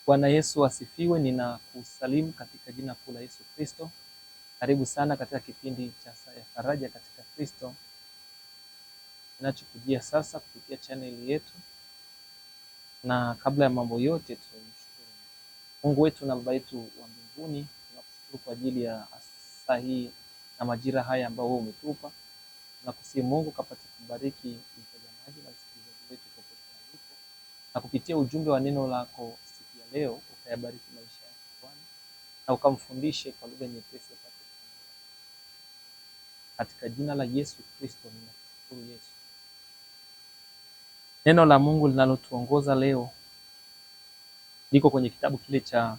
Bwana Yesu asifiwe. Ninakusalimu katika jina kuu la Yesu Kristo. Karibu sana katika kipindi cha Saa ya Faraja katika Kristo kinachokujia sasa kupitia channel yetu. Na kabla ya mambo yote, tunamshukuru Mungu wetu na Baba yetu wa mbinguni. Tunakushukuru kwa ajili ya saa hii na majira haya ambayo wewe umetupa. Tunakusihi Mungu kapate kubariki mtazamaji na msikilizaji wetu popote alipo, na kupitia ujumbe wa neno lako siku ya leo ukayabariki maisha yake Bwana, na ukamfundishe kwa lugha nyepesi apate kuelewa. Katika jina la Yesu Kristo ninakushukuru Yesu. Neno la Mungu linalotuongoza leo liko kwenye kitabu kile cha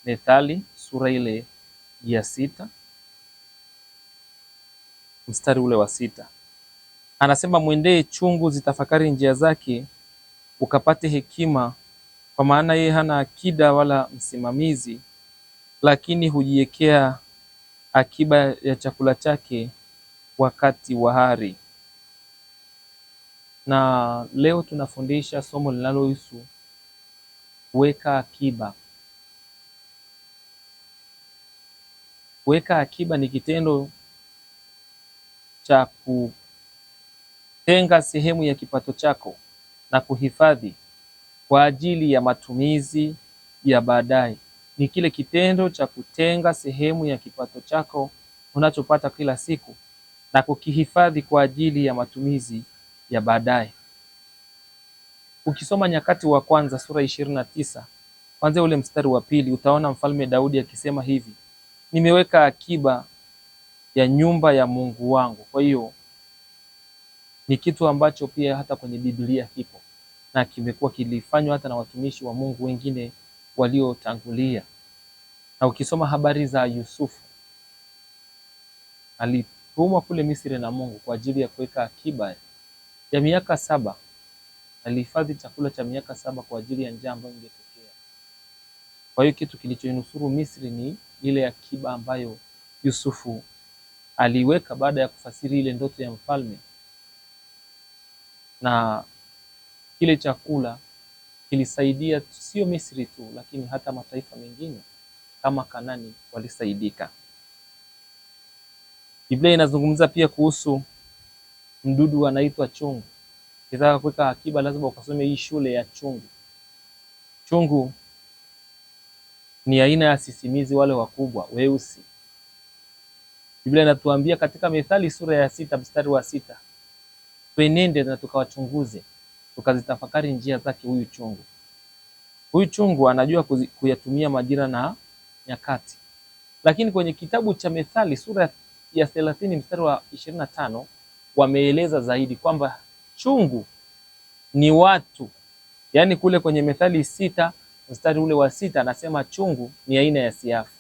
Methali sura ile ya 6 mstari ule wa 6. Anasema, mwendee chungu, zitafakari njia zake, ukapate hekima, kwa maana yeye hana akida wala msimamizi, lakini hujiwekea akiba ya chakula chake wakati wa hari. Na leo tunafundisha somo linalohusu kuweka akiba. Kuweka akiba ni kitendo cha kutenga sehemu ya kipato chako na kuhifadhi kwa ajili ya matumizi ya baadaye. Ni kile kitendo cha kutenga sehemu ya kipato chako unachopata kila siku na kukihifadhi kwa ajili ya matumizi ya baadaye. Ukisoma Nyakati wa Kwanza sura 29 kwanza ule mstari wa 2, utaona Mfalme Daudi akisema hivi: nimeweka akiba ya nyumba ya Mungu wangu. Kwa hiyo ni kitu ambacho pia hata kwenye Biblia kipo na kimekuwa kilifanywa hata na watumishi wa Mungu wengine waliotangulia. Na ukisoma habari za Yusufu, alitumwa kule Misri na Mungu kwa ajili ya kuweka akiba ya miaka 7. Alihifadhi chakula cha miaka 7 kwa ajili ya njaa ambayo ingetokea. Kwa hiyo kitu kilichonusuru Misri ni ile akiba ambayo Yusufu aliweka baada ya kufasiri ile ndoto ya mfalme. Na kile chakula kilisaidia sio Misri tu, lakini hata mataifa mengine kama Kanani walisaidika. Biblia inazungumza pia kuhusu mdudu anaitwa chungu. Ukitaka kuweka akiba lazima ukasome hii shule ya chungu. Chungu ni aina ya sisimizi wale wakubwa weusi. Biblia inatuambia katika Methali sura ya 6 mstari wa 6, twenende na tukawachunguze, tukazitafakari njia zake huyu chungu. Huyu chungu anajua kuyatumia majira na nyakati. Lakini kwenye kitabu cha Methali sura ya 30 mstari wa 25 wameeleza zaidi kwamba chungu ni watu. Yaani kule kwenye Methali 6 mstari ule wa 6 anasema chungu ni aina ya siafu.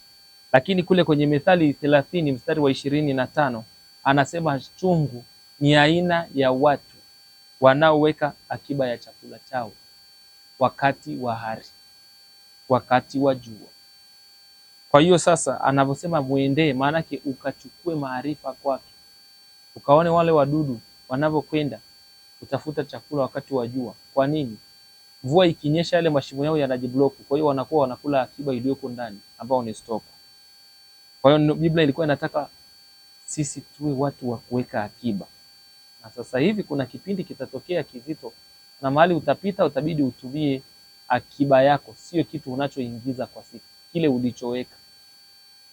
Lakini kule kwenye Methali 30 mstari wa 25 anasema chungu ni aina ya watu wanaoweka akiba ya chakula chao wakati wa hari, wakati wa jua. Kwa hiyo sasa anavyosema muendee, maana yake ukachukue maarifa kwake, ukaone wale wadudu wanavyokwenda kutafuta chakula wakati wa jua. Kwa nini? Mvua ikinyesha yale mashimo yao yanajiblock, kwa hiyo wanakuwa wanakula akiba iliyoko ndani ambao ni stock. Kwa hiyo Biblia ilikuwa inataka sisi tuwe watu wa kuweka akiba. Na sasa hivi kuna kipindi kitatokea kizito, na mahali utapita utabidi utumie akiba yako, sio kitu unachoingiza kwa siku, kile ulichoweka.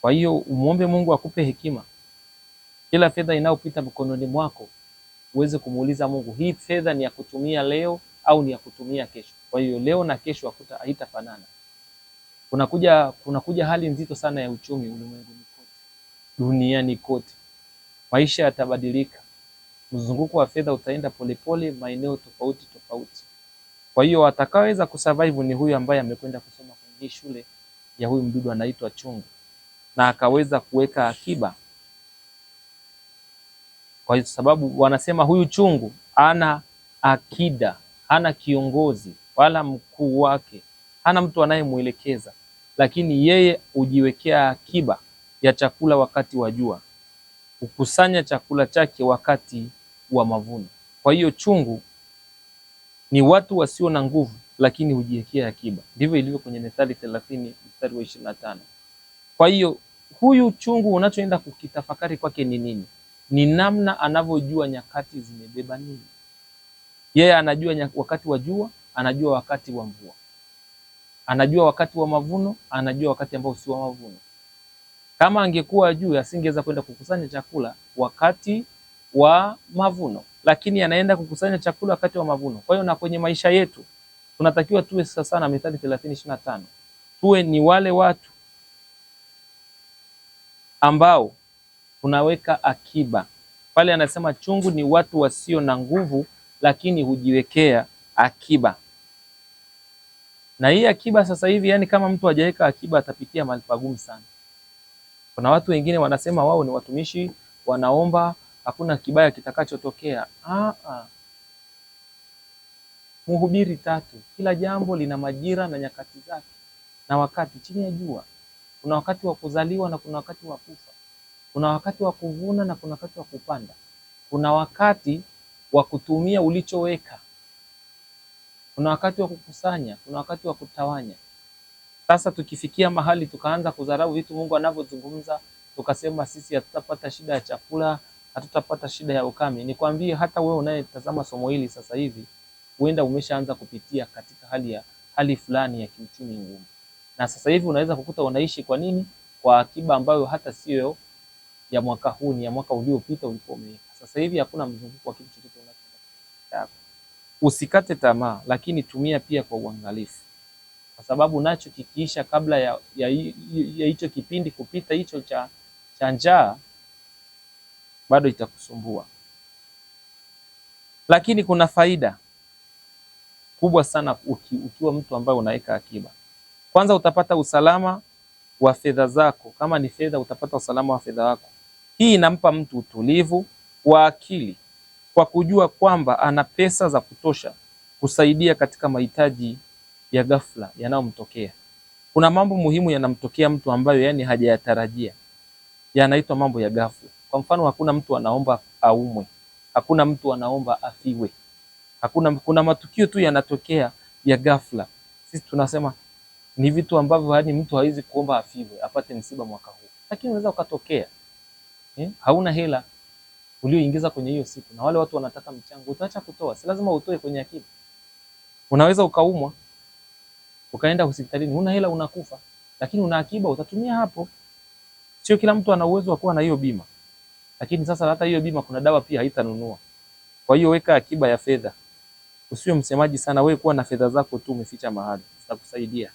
Kwa hiyo umuombe Mungu akupe hekima. Kila fedha inayopita mkononi mwako uweze kumuuliza Mungu, hii fedha ni ya kutumia leo au ni ya kutumia kesho? Kwa hiyo leo na kesho haitafanana. Kunakuja hali nzito sana ya uchumi ulimwenguni kote, duniani kote. Maisha yatabadilika. Mzunguko wa fedha utaenda polepole maeneo tofauti tofauti. Kwa hiyo atakaweza kusurvive ni huyu ambaye amekwenda kusoma kwenye shule ya huyu mdudu anaitwa chungu na akaweza kuweka akiba. Kwa hiyo sababu wanasema huyu chungu ana akida, hana kiongozi wala mkuu wake, hana mtu anayemuelekeza, lakini yeye hujiwekea akiba ya chakula wakati wa jua, kukusanya chakula chake wakati wa mavuno. Kwa hiyo chungu ni watu wasio na nguvu, lakini hujiwekea akiba. Ndivyo ilivyo kwenye Methali 30 mstari wa 25. Kwa hiyo huyu chungu unachoenda kukitafakari kwake ni nini? Ni namna anavyojua nyakati zimebeba nini. Yeye anajua wakati wa jua, anajua wakati wa mvua, anajua wakati wa mavuno, anajua wakati ambao si wa mavuno. Kama angekuwa juu, asingeweza kwenda kukusanya chakula wakati wa mavuno, lakini anaenda kukusanya chakula wakati wa mavuno. Kwa hiyo na kwenye maisha yetu tunatakiwa tuwe sasa na Methali 30:25. Tuwe ni wale watu ambao tunaweka akiba. Pale anasema chungu ni watu wasio na nguvu, lakini hujiwekea akiba. Na hii akiba sasa hivi, yani kama mtu hajaweka akiba atapitia mahali pagumu sana. Kuna watu wengine wanasema wao ni watumishi, wanaomba, hakuna kibaya kitakachotokea. Mhubiri 3, kila jambo lina majira na nyakati zake na wakati chini ya jua. Kuna wakati wa kuzaliwa na kuna wakati wa kufa. Kuna wakati wa kuvuna na kuna wakati wa kupanda. Kuna wakati wa kutumia ulichoweka. Kuna wakati wa kukusanya, kuna wakati wa kutawanya. Sasa tukifikia mahali tukaanza kudharau vitu Mungu anavyozungumza, tukasema sisi hatutapata shida ya chakula, hatutapata shida ya ukame. Nikwambie hata wewe unayetazama somo hili sasa hivi, huenda umeshaanza kupitia katika hali fulani ya kiuchumi ngumu. Na sasa hivi unaweza kukuta unaishi kwa nini? Kwa akiba ambayo hata sio ya mwaka huu, ni ya mwaka uliopita ulikuwa umeweka. Sasa hivi hakuna mzunguko wa kitu chochote unachoenda. Usikate tamaa, lakini tumia pia kwa uangalifu. Kwa sababu nacho kikiisha kabla ya hicho kipindi kupita hicho cha njaa, bado itakusumbua. Lakini kuna faida kubwa sana ukiwa mtu ambaye unaweka akiba. Kwanza utapata usalama wa fedha zako. Kama ni fedha, utapata usalama wa fedha wako. Hii inampa mtu utulivu wa akili kwa kujua kwamba ana pesa za kutosha kusaidia katika mahitaji ya ghafla yanayomtokea. Kuna mambo muhimu yanamtokea mtu ambayo yani hajayatarajia. Yanaitwa mambo ya ghafla. Kwa mfano, hakuna mtu anaomba aumwe. Hakuna mtu anaomba afiwe. Kuna matukio tu yanatokea ya ghafla. Sisi tunasema ni vitu ambavyo hadi mtu hawezi kuomba afiwe, apate msiba mwaka huu. Lakini unaweza ukatokea. Hauna hela ulioingiza kwenye hiyo siku na wale watu wanataka mchango, utaacha kutoa. Si lazima utoe kwenye akiba. Unaweza ukaumwa, ukaenda hospitalini, huna hela, unakufa, lakini una akiba, utatumia hapo. Sio kila mtu ana uwezo wa kuwa na hiyo bima. Lakini sasa hata hiyo bima kuna dawa pia haitanunua. Kwa hiyo weka akiba ya fedha. Usiwe msemaji sana, wewe kuwa na fedha zako tu umeficha mahali, zitakusaidia.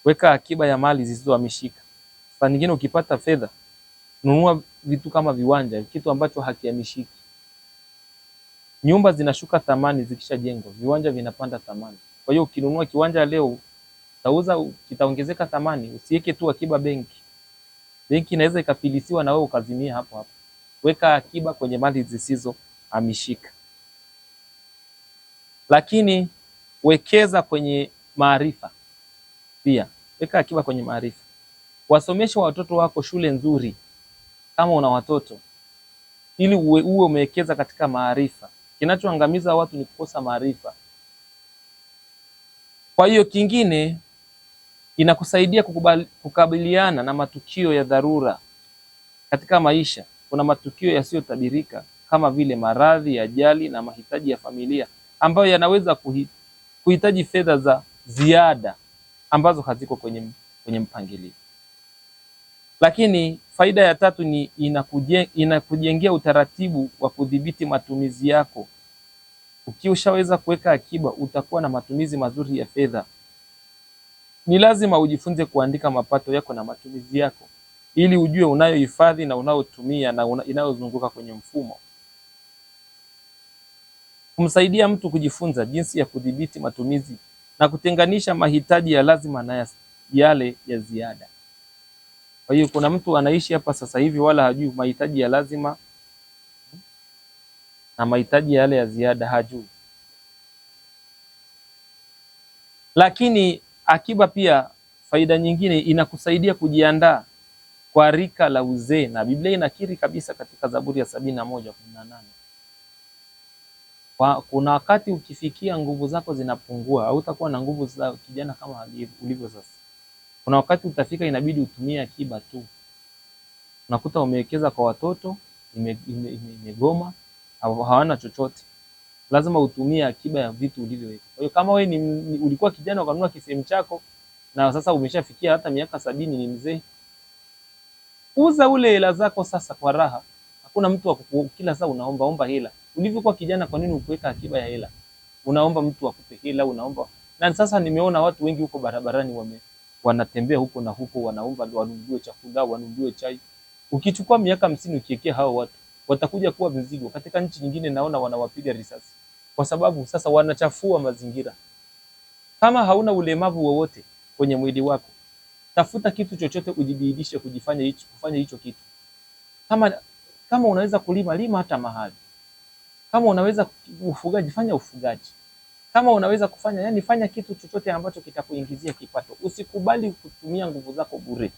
Weka akiba ya mali zisizohamishika. Sasa nyingine ukipata fedha, nunua vitu kama viwanja, kitu ambacho hakihamishiki. Nyumba zinashuka thamani zikishajengwa, viwanja vinapanda thamani. Kwa hiyo ukinunua kiwanja leo, utauza kitaongezeka thamani. Usiweke tu akiba benki. Benki inaweza ikafilisiwa na wewe ukazimia hapo hapo. Weka akiba kwenye mali zisizohamishika. Lakini wekeza kwenye maarifa. Pia weka akiba kwenye maarifa. Wasomeshe watoto wako shule nzuri kama una watoto, ili uwe umewekeza katika maarifa. Kinachoangamiza watu ni kukosa maarifa. Kwa hiyo kingine, inakusaidia kukabiliana na matukio ya dharura katika maisha. Kuna matukio yasiyotabirika kama vile maradhi, ajali na mahitaji ya familia ambayo yanaweza kuhitaji fedha za ziada ambazo haziko kwenye mpangilio. Lakini faida ya tatu ni inakujengea utaratibu wa kudhibiti matumizi yako. Ukiushaweza kuweka akiba, utakuwa na matumizi mazuri ya fedha. Ni lazima ujifunze kuandika mapato yako na matumizi yako, ili ujue unayohifadhi na unayotumia na inayozunguka kwenye mfumo. Kumsaidia mtu kujifunza jinsi ya kudhibiti matumizi na kutenganisha mahitaji ya lazima na yale ya ziada. Kwa hiyo kuna mtu anaishi hapa sasa hivi wala hajui mahitaji ya lazima na mahitaji yale ya ziada hajui. Lakini akiba pia, faida nyingine, inakusaidia kujiandaa kwa rika la uzee, na Biblia inakiri kabisa katika Zaburi ya 71:18. Kuna wakati ukifikia nguvu zako zinapungua, hautakuwa na nguvu za kijana kama ulivyo sasa. Kuna wakati utafika inabidi utumie akiba tu. Unakuta umewekeza kwa watoto, imegoma, hawana chochote. Lazima utumie akiba ya vitu ulivyoweka. Kwa hiyo kama wewe ulikuwa kijana ukanunua kisehemu chako na sasa umeshafikia hata miaka 70 ni mzee, uza ule hela zako sasa kwa raha. Hakuna mtu kila saa unaomba hela. Ulivyokuwa kijana, kwa nini ukuweka akiba ya hela? Unaomba mtu akupe hela, unaomba. Na sasa nimeona watu wengi huko barabarani wanatembea huko na huko, wanaomba wanunue chakula, wanunue chai. Ukichukua miaka 50 ukiwekea hao watu, watakuja kuwa mzigo. Katika nchi nyingine naona wanawapiga risasi kwa sababu sasa wanachafua mazingira. Kama hauna ulemavu wowote kwenye mwili wako, tafuta kitu chochote ujibidishe kufanya hicho kitu. Kama unaweza kulima, lima hata mahali. Kama unaweza ufugaji, fanya ufugaji. Kama unaweza kufanya, fanya kitu chochote ambacho kitakuingizia kipato. Usikubali kutumia nguvu zako bure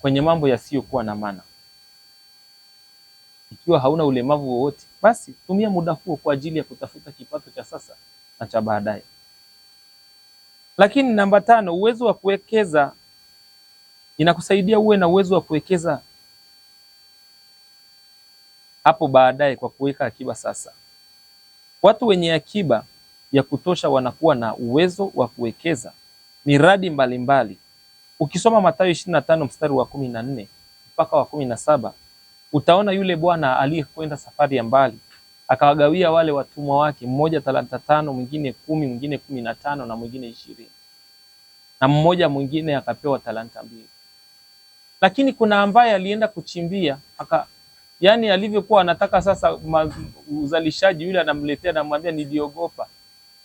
kwenye mambo yasiyokuwa na maana. Ikiwa hauna ulemavu wowote, basi tumia muda huo kwa ajili ya kutafuta kipato cha sasa na cha baadaye. Lakini namba 5, uwezo wa kuwekeza. Inakusaidia uwe na uwezo wa kuwekeza hapo baadaye kwa kuweka akiba sasa. Watu wenye akiba ya kutosha wanakuwa na uwezo wa kuwekeza miradi mbalimbali. Ukisoma Mathayo 25 mstari wa 14 mpaka wa 17, utaona yule bwana aliyekwenda safari ya mbali akawagawia wale watumwa wake, mmoja talanta 5, mwingine 10, mwingine 15 na mwingine 20. Na mmoja mwingine akapewa talanta 2. Lakini kuna ambaye alienda kuchimbia, alivyokuwa anataka sasa uzalishaji, yule anamletea, anamwambia niliogopa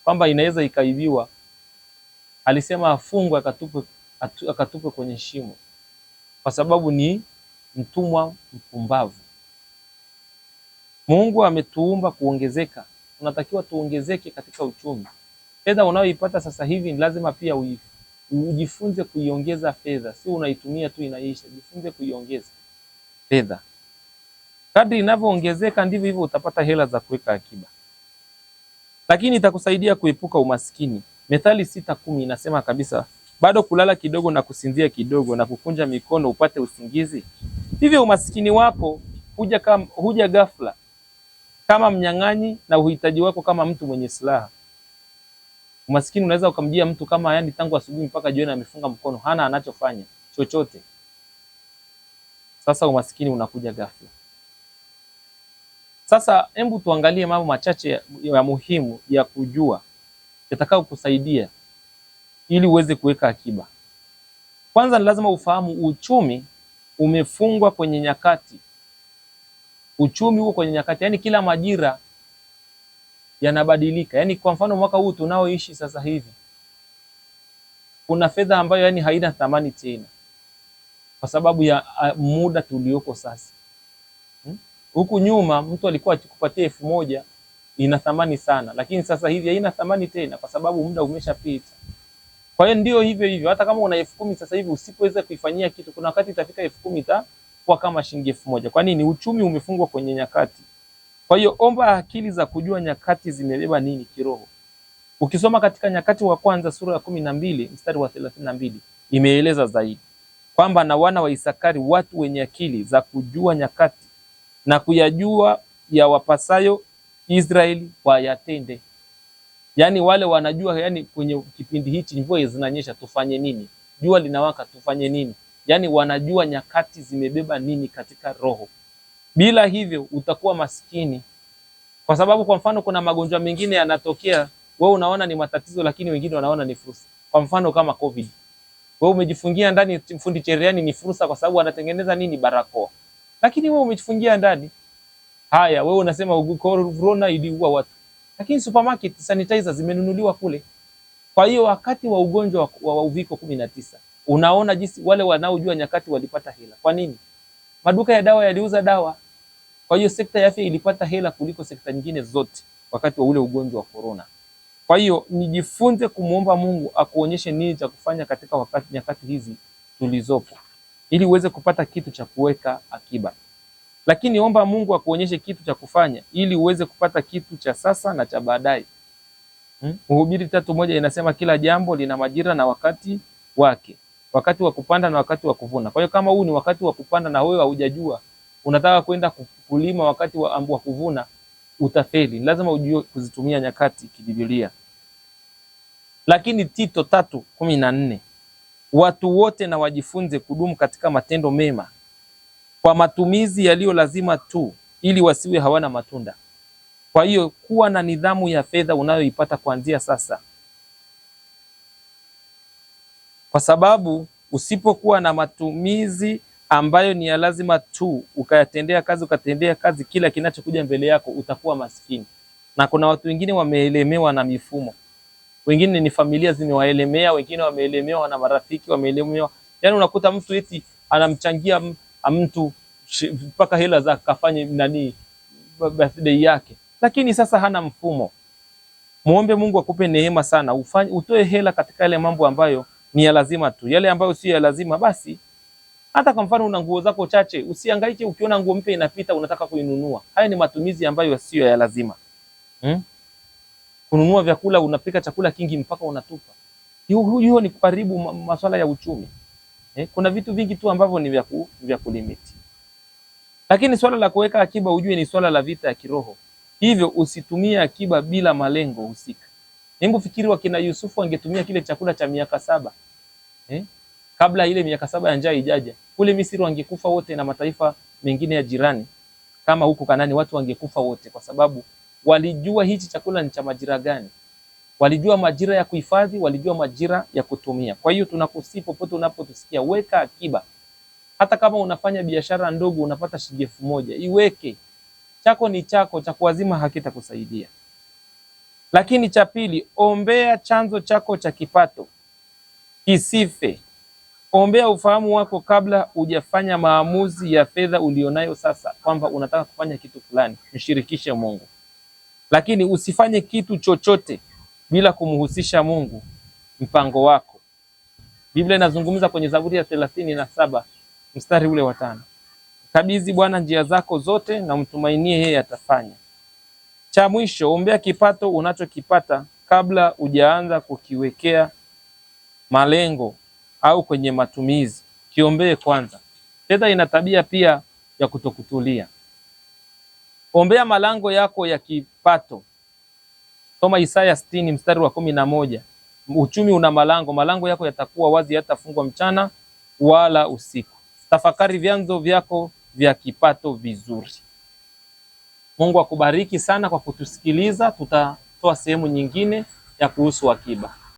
kwamba inaweza ikaibiwa. Alisema afungwe akatupwe kwenye shimo, kwa sababu ni mtumwa mpumbavu. Mungu ametuumba kuongezeka. Tunatakiwa tuongezeke katika uchumi. Fedha unayoipata sasa hivi lazima pia ujifunze kuiongeza fedha, si unaitumia tu inaisha. Jifunze kuiongeza fedha. Kadri inavyoongezeka ndivyo hivyo utapata hela za kuweka akiba. Lakini itakusaidia kuepuka umaskini. Methali 6:10 inasema kabisa, bado kulala kidogo na kusinzia kidogo na kukunja mikono upate usingizi. Hivyo umaskini wako huja ghafla kama mnyang'anyi, na uhitaji wako kama mtu mwenye silaha. Umaskini unaweza ukamjia mtu kama tangu asubuhi mpaka jioni amefunga mkono, hana anachofanya chochote. Sasa umaskini unakuja ghafla. Sasa hebu tuangalie mambo machache ya muhimu ya kujua yatakao kusaidia ili uweze kuweka akiba. Kwanza ni lazima ufahamu uchumi umefungwa kwenye nyakati. Uchumi huo kwenye nyakati, kila majira yanabadilika. Kwa mfano mwaka huu tunaoishi sasa hivi, kuna fedha ambayo haina thamani tena kwa sababu ya muda tulioko sasa. Huku nyuma mtu alikuwa akikupatia 1000 ina thamani sana, lakini sasa hivi haina thamani tena kwa sababu muda umeshapita. Kwa hiyo ndio hivyo hata kama una 10,000 sasa hivi usipoweza kuifanyia kitu, kuna wakati itafika 10,000 itakuwa kama shilingi 1,000. Kwa nini? Uchumi umefungwa kwenye nyakati. Kwa hiyo omba akili za kujua nyakati zimebeba nini kiroho. Ukisoma katika Nyakati wa Kwanza sura ya 12 mstari wa 32 imeeleza zaidi kwamba na wana wa Isakari watu wenye akili za kujua nyakati na kuyajua ya wapasayo Israeli wayatende. Wale wanajua kwenye kipindi hichi mvua zinanyesha tufanye nini? Jua linawaka tufanye nini? Wanajua nyakati zimebeba nini katika roho. Bila hivyo utakuwa maskini. Kwa sababu kwa mfano kuna magonjwa mengine yanatokea, wewe unaona ni matatizo, lakini wengine wanaona ni fursa. Kwa mfano kama COVID. Wewe umejifungia ndani, fundi cherehani ni fursa kwa sababu anatengeneza nini? Barakoa. Lakini wewe umejifungia ndani. Haya, wewe unasema corona iliua watu. Lakini supermarket sanitizer zimenunuliwa kule. Kwa hiyo wakati wa ugonjwa wa uviko 19, unaona jinsi wale wanaojua nyakati walipata hela. Kwa nini? Maduka ya dawa yaliuza dawa. Kwa hiyo sekta ya afya ilipata hela kuliko sekta nyingine zote wakati wa ule ugonjwa wa corona. Kwa hiyo nijifunze kumuomba Mungu akuonyeshe nini cha kufanya katika nyakati hizi tulizopo, ili uweze kupata kitu cha kuweka akiba. lakini omba Mungu akuonyeshe kitu cha kufanya ili uweze kupata kitu cha sasa na cha baadaye. Mhubiri 3:1 inasema kila jambo lina majira na wakati wake, wakati wa kupanda na wakati wa kuvuna. Kwa hiyo kama huu ni wakati wa kupanda na wewe haujajua, unataka kwenda kulima wakati wa kuvuna, utafeli. Lazima ujue kuzitumia nyakati kibiblia. Lakini Tito 3:14, watu wote na wajifunze kudumu katika matendo mema kwa matumizi yaliyo lazima tu, ili wasiwe hawana matunda. Kwa hiyo kuwa na nidhamu ya fedha unayoipata kuanzia sasa, kwa sababu usipokuwa na matumizi ambayo ni ya lazima tu, ukatendea kazi kila kinachokuja mbele yako, utakuwa maskini. Na kuna watu wengine wameelemewa na mifumo, wengine ni familia zimewaelemea, wengine wameelemewa na marafiki, wameelemewa. Yaani unakuta mtu eti anamchangia mtu mpaka hela za kafanye birthday yake, lakini sasa hana mfumo. Muombe Mungu akupe neema sana, utoe hela katika yale mambo ambayo ni ya lazima tu. Yale ambayo si ya lazima, basi hata kwa mfano una nguo zako chache, usihangaike ukiona nguo mpya inapita unataka kuinunua. Haya ni matumizi ambayo sio ya lazima. Kununua vyakula, unapika chakula kingi mpaka unatupa. Hiyo ni kuharibu masuala ya uchumi. Kuna vitu vingi tu ambavyo ni vya kulimiti. Lakini swala la kuweka akiba ujue ni swala la vita ya kiroho. Hivyo usitumie akiba bila malengo husika. Hebu fikiri wakina Yusufu wangetumia kile chakula cha miaka 7. Kabla ile miaka 7 ya njaa ijaja. Kule Misri wangekufa wote na mataifa mengine ya jirani. Kama huko Kanani watu wangekufa wote, kwa sababu walijua hichi chakula ni cha majira gani. Walijua majira ya kuhifadhi, walijua majira ya kutumia. Kwa hiyo tunakusii popote unapotusikia, weka akiba. Hata kama unafanya biashara ndogo unapata shilingi 1000, iweke. Chako ni chako, cha kuazima hakitakusaidia. Lakini cha pili, ombea chanzo chako cha kipato kisife. Ombea ufahamu wako kabla hujafanya maamuzi ya fedha ulionayo sasa, kwamba unataka kufanya kitu fulani, mshirikishe Mungu. Lakini usifanye kitu chochote bila kumhusisha Mungu mpango wako. Biblia inazungumza kwenye Zaburi ya 37 mstari ule wa 5. Kabidhi Bwana njia zako zote na mtumainie yeye atafanya. Cha mwisho, ombea kipato unachokipata kabla hujaanza kukiwekea malengo au kwenye matumizi. Kiombee kwanza. Fedha ina tabia pia ya kutokutulia. Ombea malango yako ya kipato. Soma Isaya 60 mstari wa 11. Uchumi una malango, malango yako yatakuwa wazi, yatafungwa mchana wala usiku. Tafakari vyanzo vyako vya kipato vizuri. Mungu akubariki sana kwa kutusikiliza. Tutatoa sehemu nyingine ya kuhusu akiba.